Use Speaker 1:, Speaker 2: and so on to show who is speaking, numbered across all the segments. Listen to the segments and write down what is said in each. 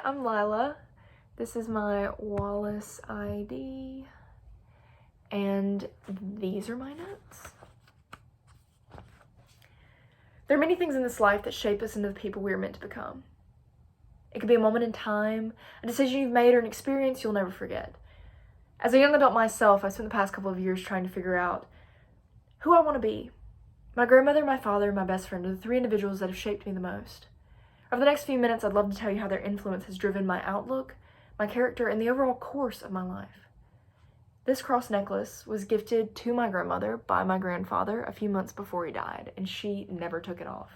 Speaker 1: I'm Lila. This is my Wallace ID, and these are my notes. There are many things in this life that shape us into the people we are meant to become. It could be a moment in time, a decision you've made, or an experience you'll never forget. As a young adult myself, I spent the past couple of years trying to figure out who I want to be. My grandmother, my father, and my best friend are the three individuals that have shaped me the most. Over the next few minutes, I'd love to tell you how their influence has driven my outlook, my character, and the overall course of my life. This cross necklace was gifted to my grandmother by my grandfather a few months before he died, and she never took it off.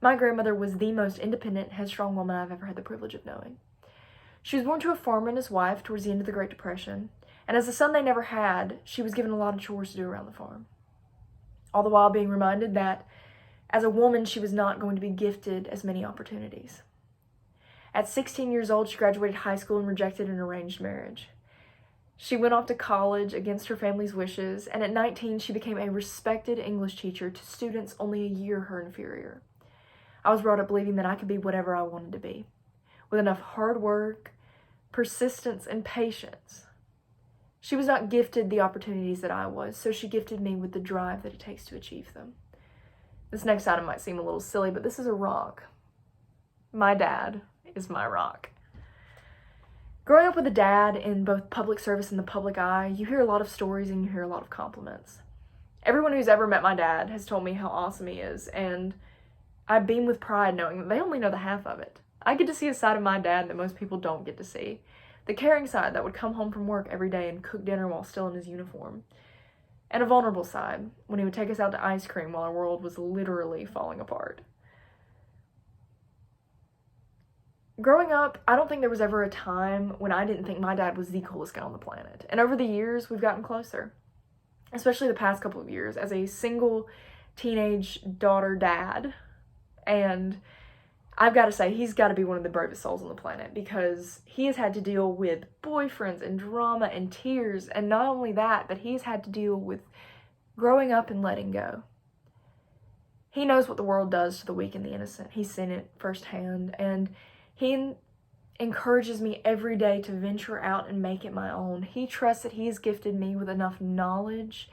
Speaker 1: My grandmother was the most independent, headstrong woman I've ever had the privilege of knowing. She was born to a farmer and his wife towards the end of the Great Depression, and as the son they never had, she was given a lot of chores to do around the farm. All the while being reminded that as a woman, she was not going to be gifted as many opportunities. At 16 years old, she graduated high school and rejected an arranged marriage. She went off to college against her family's wishes, and at 19, she became a respected English teacher to students only a year her inferior. I was brought up believing that I could be whatever I wanted to be, with enough hard work, persistence, and patience. She was not gifted the opportunities that I was, so she gifted me with the drive that it takes to achieve them. This next item might seem a little silly, but this is a rock. My dad is my rock. Growing up with a dad in both public service and the public eye, you hear a lot of stories and you hear a lot of compliments. Everyone who's ever met my dad has told me how awesome he is, and I beam with pride knowing that they only know the half of it. I get to see a side of my dad that most people don't get to see. The caring side that would come home from work every day and cook dinner while still in his uniform. And a vulnerable side, when he would take us out to ice cream while our world was literally falling apart. Growing up, I don't think there was ever a time when I didn't think my dad was the coolest guy on the planet. And over the years, we've gotten closer. Especially the past couple of years, as a single teenage daughter dad. And I've got to say, he's got to be one of the bravest souls on the planet, because he has had to deal with boyfriends and drama and tears, and not only that, but he's had to deal with growing up and letting go. He knows what the world does to the weak and the innocent. He's seen it firsthand, and he encourages me every day to venture out and make it my own. He trusts that he has gifted me with enough knowledge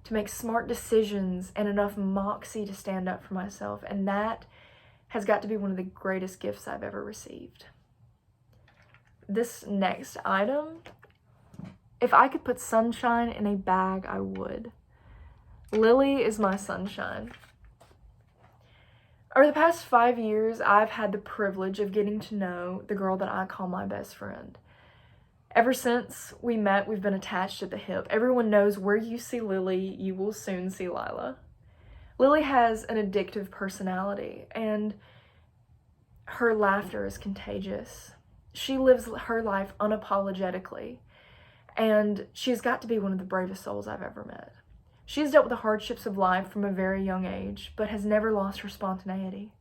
Speaker 1: to make smart decisions and enough moxie to stand up for myself, and that has got to be one of the greatest gifts I've ever received. This next item, if I could put sunshine in a bag, I would. Lily is my sunshine. Over the past 5 years, I've had the privilege of getting to know the girl that I call my best friend. Ever since we met, we've been attached at the hip. Everyone knows where you see Lily, you will soon see Lila. Lily has an addictive personality, and her laughter is contagious. She lives her life unapologetically, and she's got to be one of the bravest souls I've ever met. She's dealt with the hardships of life from a very young age, but has never lost her spontaneity.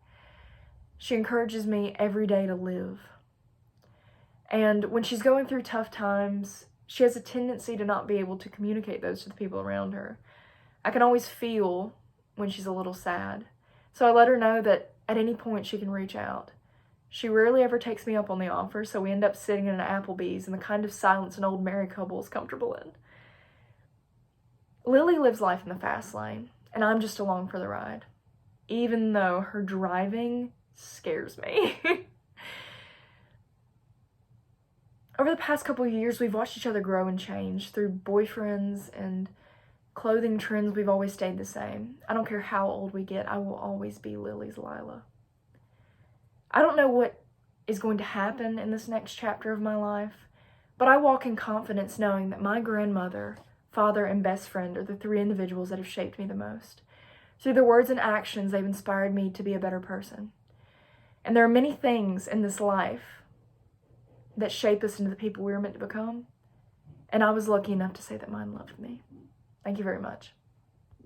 Speaker 1: She encourages me every day to live. And when she's going through tough times, she has a tendency to not be able to communicate those to the people around her. I can always feel when she's a little sad. So I let her know that at any point she can reach out. She rarely ever takes me up on the offer, so we end up sitting in an Applebee's in the kind of silence an old married couple is comfortable in. Lily lives life in the fast lane, and I'm just along for the ride, even though her driving scares me. Over the past couple of years, we've watched each other grow and change. Through boyfriends and clothing trends, we've always stayed the same. I don't care how old we get, I will always be Lily's Lila. I don't know what is going to happen in this next chapter of my life, but I walk in confidence knowing that my grandmother, father, and best friend are the three individuals that have shaped me the most. Through their words and actions, they've inspired me to be a better person. And there are many things in this life that shape us into the people we were meant to become, and I was lucky enough to say that mine loved me. Thank you very much.